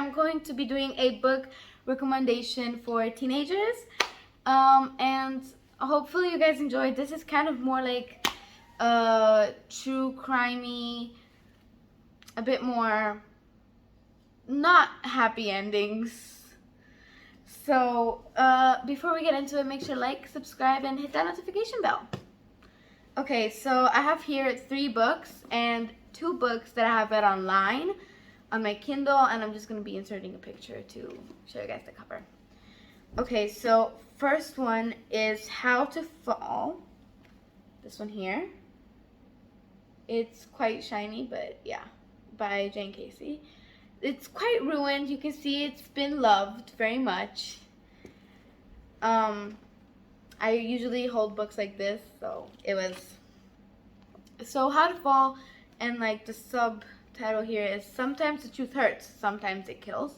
I'm going to be doing a book recommendation for teenagers. And hopefully you guys enjoyed. This is kind of more like true crimey, a bit more not happy endings. So before we get into it, make sure to like, subscribe, and hit that notification bell. Okay, so I have here 3 books and 2 books that I have read online on my Kindle, and I'm just going to be inserting a picture to show you guys the cover. Okay, so first one is How to Fall. This one here. It's quite shiny, but yeah, by Jane Casey. It's quite ruined. You can see it's been loved very much. I usually hold books like this, so it was. So How to Fall, and like the subtitle here is Sometimes the Truth Hurts, Sometimes It Kills.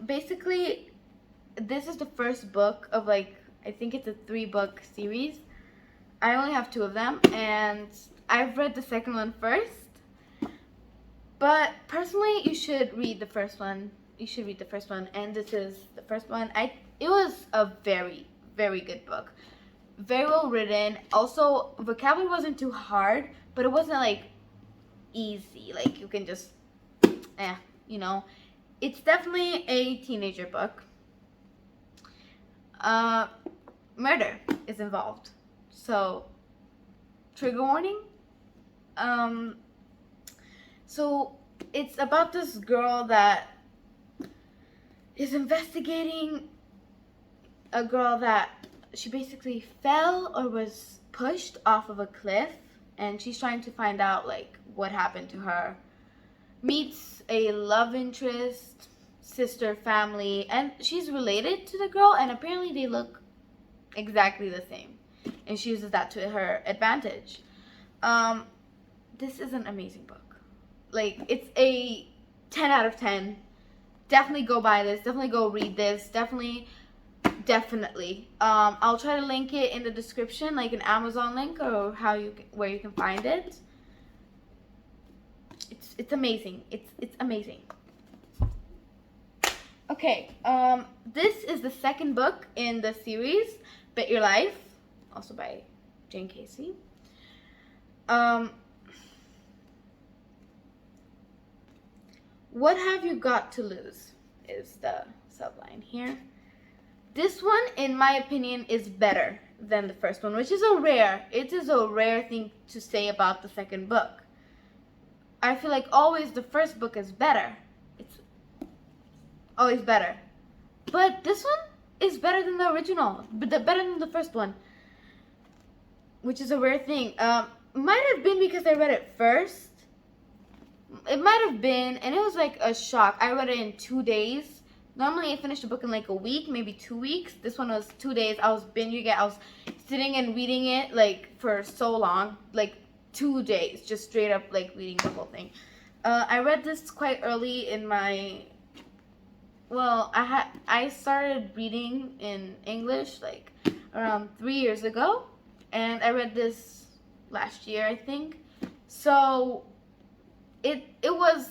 Basically, this is the first book of like, I think it's a 3-book series. I only have 2 of them, and I've read the second one first. But personally, you should read the first one. You should read the first one, and this is the first one. It was a very, very good book. Very well written. Also, vocabulary wasn't too hard, but it wasn't like easy. Like you can just, you know. It's definitely a teenager book. Murder is involved. So, trigger warning. So it's about this girl that is investigating a girl that she basically fell or was pushed off of a cliff, and she's trying to find out like what happened to her. Meets a love interest, sister, family, and she's related to the girl, and apparently they look exactly the same, and she uses that to her advantage. This is an amazing book. Like, it's a 10 out of 10. Definitely go buy this. Definitely go read this. Definitely. I'll try to link it in the description, like an Amazon link or where you can find it. It's amazing. It's amazing. Okay. This is the second book in the series, Bet Your Life, also by Jane Casey. What have you got to lose is the subline here. This one, in my opinion, is better than the first one, which is it is a rare thing to say about the second book. I feel like always the first book is better. It's always better. But this one is better than the original, but better than the first one, which is a rare thing. Might have been because I read it first. It might have been, and it was like a shock. I read it in 2 days. Normally I finish a book in like a week, maybe 2 weeks. This one was 2 days. I was binging it. I was sitting and reading it like for so long, like 2 days, just straight up like reading the whole thing. I read this quite early in my, I started reading in English like around 3 years ago, and I read this last year, I think. So it was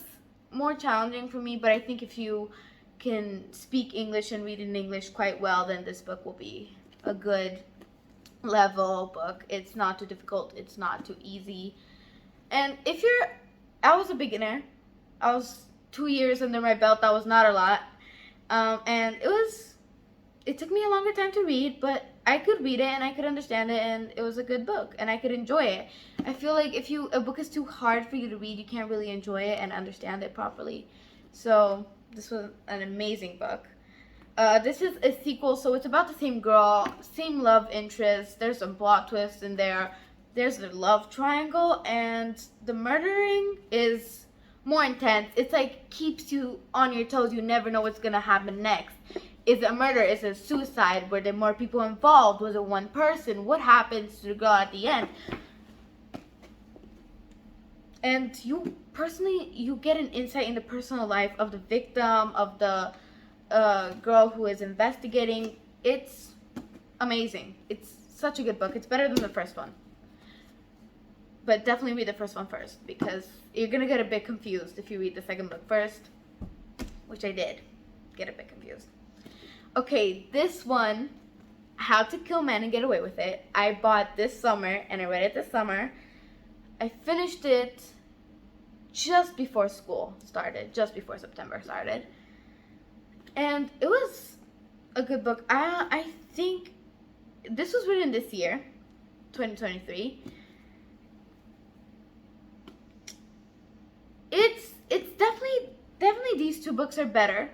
more challenging for me, but I think if you can speak English and read in English quite well, then this book will be a good level book. It's not too difficult. It's not too easy. And I was a beginner. I was 2 years under my belt. That was not a lot. And it took me a longer time to read, but I could read it and I could understand it, and it was a good book and I could enjoy it. I feel like if a book is too hard for you to read, you can't really enjoy it and understand it properly. So this was an amazing book. This is a sequel, so it's about the same girl, same love interest. There's some plot twists in there. There's the love triangle, and the murdering is more intense. It's like keeps you on your toes. You never know what's gonna happen next. Is it a murder? Is it a suicide? Were there more people involved? Was it one person? What happens to the girl at the end? And you get an insight in the personal life of the victim, of the girl who is investigating. It's amazing. It's such a good book. It's better than the first one. But definitely read the first one first, because you're going to get a bit confused if you read the second book first. which I did get a bit confused. Okay, this one, How to Kill Men and Get Away with It, I bought this summer and I read it this summer. I finished it just before school started, just before September started. And it was a good book. I think this was written this year, 2023. It's definitely these two books are better.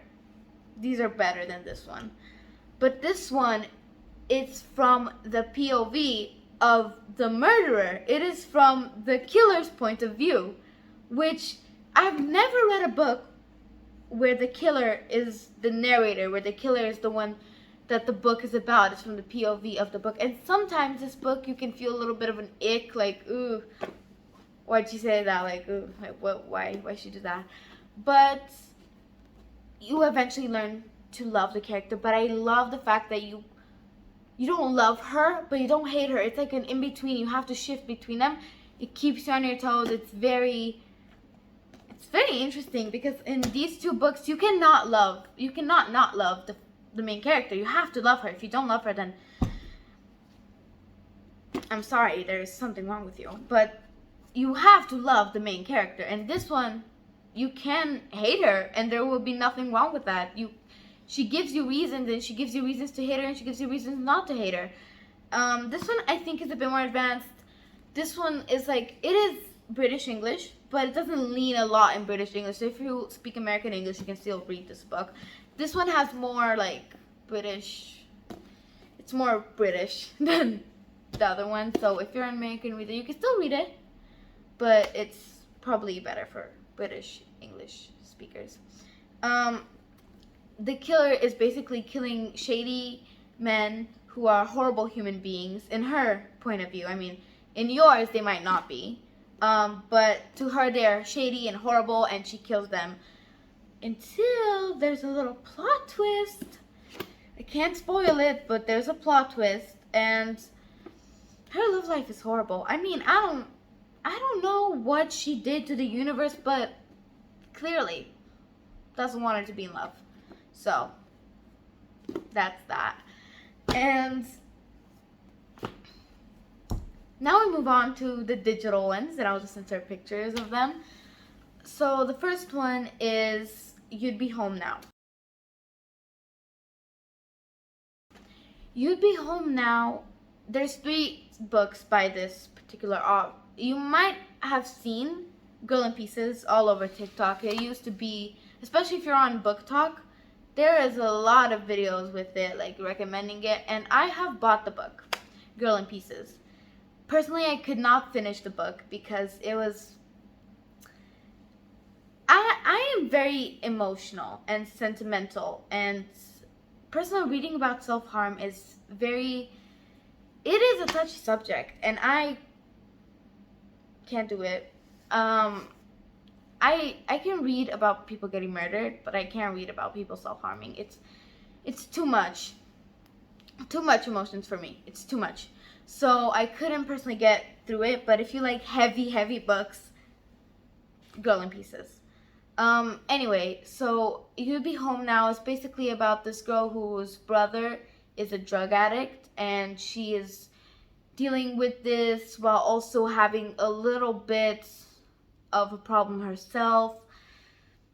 These are better than this one. But this one, it's from the POV of the murderer. It is from the killer's point of view, which I've never read a book where the killer is the narrator, where the killer is the one that the book is about. It's from the POV of the book. And sometimes this book, you can feel a little bit of an ick, like, ooh, why'd she say that? Like, ooh, like, what? Why she do that? But you eventually learn to love the character. But I love the fact that you don't love her, but you don't hate her. It's like an in-between. You have to shift between them. It keeps you on your toes. It's very interesting because in these two books, you cannot not love the main character. You have to love her. If you don't love her, then I'm sorry, there's something wrong with you. But you have to love the main character. And this one, you can hate her, and there will be nothing wrong with that. She gives you reasons, and she gives you reasons to hate her, and she gives you reasons not to hate her. This one, I think, is a bit more advanced. This one is like, it is British English, but it doesn't lean a lot in British English. So if you speak American English, you can still read this book. This one has more, like, British. It's more British than the other one. So if you're an American reader, you can still read it, but it's probably better for British English speakers. The killer is basically killing shady men who are horrible human beings in her point of view. I mean, in yours, they might not be. But to her, they're shady and horrible, and she kills them until there's a little plot twist. I can't spoil it, but there's a plot twist, and her love life is horrible. I mean, I don't know what she did to the universe, but clearly doesn't want her to be in love. So that's that. And now we move on to the digital ones, and I'll just insert pictures of them. So the first one is You'd Be Home Now. You'd Be Home Now, there's 3 books by this particular author. You might have seen Girl in Pieces all over TikTok. It used to be, especially if you're on Book Talk, there is a lot of videos with it, like recommending it, and I have bought the book, Girl in Pieces. Personally, I could not finish the book because it was... I am very emotional and sentimental, and personal reading about self-harm is it is a touchy subject, and I can't do it. I can read about people getting murdered, but I can't read about people self-harming. It's too much emotions for me. It's too much. So I couldn't personally get through it, but if you like heavy books, Girl in Pieces. Anyway, so You'd Be Home Now is basically about this girl whose brother is a drug addict, and she is dealing with this while also having a little bit of a problem herself.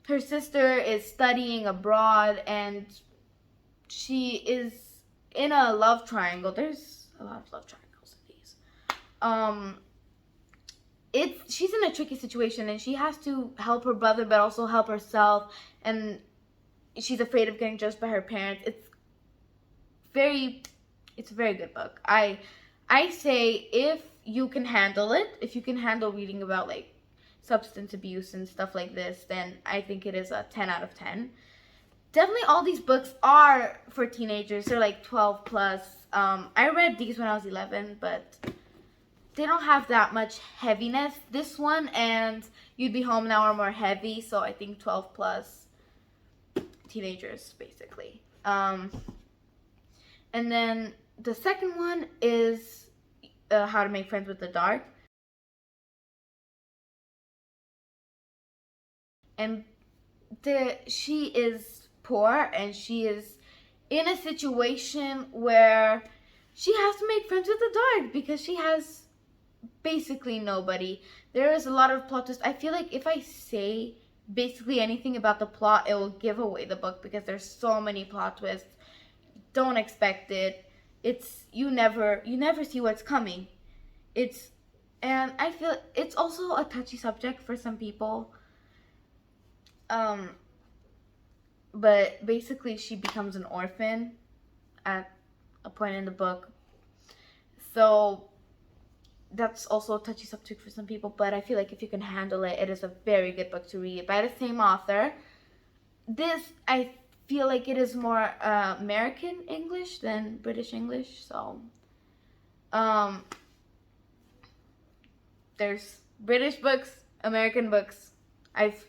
Her sister is studying abroad, and she is in a love triangle. There's a lot of love triangles in these. She's in a tricky situation, and she has to help her brother but also help herself, and she's afraid of getting judged by her parents. It's a very good book. I say if you can handle it, if you can handle reading about like substance abuse and stuff like this, then I think it is a 10 out of 10. Definitely all these books are for teenagers. They're like 12 plus. I read these when I was 11, but they don't have that much heaviness. This one and You'd Be Home Now are more heavy, so I think 12 plus teenagers basically. And then the second one is How to Make Friends with the Dark. And she is poor and she is in a situation where she has to make friends with the dark because she has basically nobody. There is a lot of plot twists. I feel like if I say basically anything about the plot, it will give away the book because there's so many plot twists. Don't expect it. It's you never see what's coming. And I feel it's also a touchy subject for some people. But basically she becomes an orphan at a point in the book. So that's also a touchy subject for some people, but I feel like if you can handle it, it is a very good book to read by the same author. This, I feel like it is more American English than British English, so there's British books, American books. I've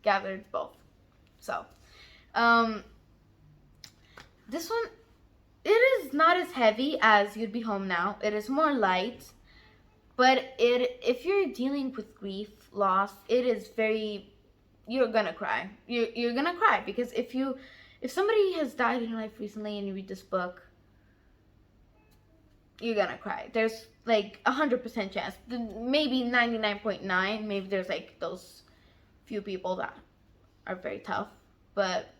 gathered both. So this one, it is not as heavy as You'd Be Home Now. It is more light. But if you're dealing with grief, loss, it is very, you're gonna cry. You're gonna cry because if somebody has died in your life recently and you read this book, you're gonna cry. There's like 100% chance, maybe 99.9. Maybe there's like those few people that are very tough, but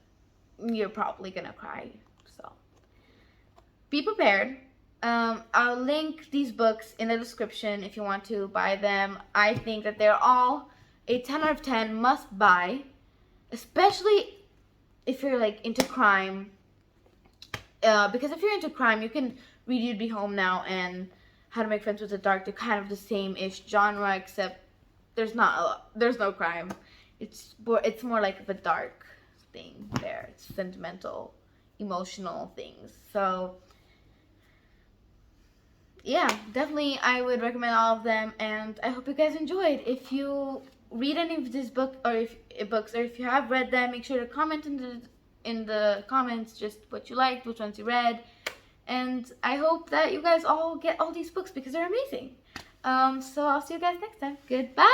you're probably gonna cry. So be prepared. I'll link these books in the description if you want to buy them. I think that they're all a 10 out of 10 must buy, especially if you're like into crime. Because if you're into crime, you can read You'd Be Home Now and How to Make Friends with the Dark. They're kind of the same-ish genre, except there's no crime. It's more like the dark thing there. It's sentimental, emotional things. So yeah, definitely I would recommend all of them, and I hope you guys enjoyed. If you read any of these books, or if you have read them, make sure to comment in the comments just what you liked, which ones you read, and I hope that you guys all get all these books because they're amazing. So I'll see you guys next time. Goodbye.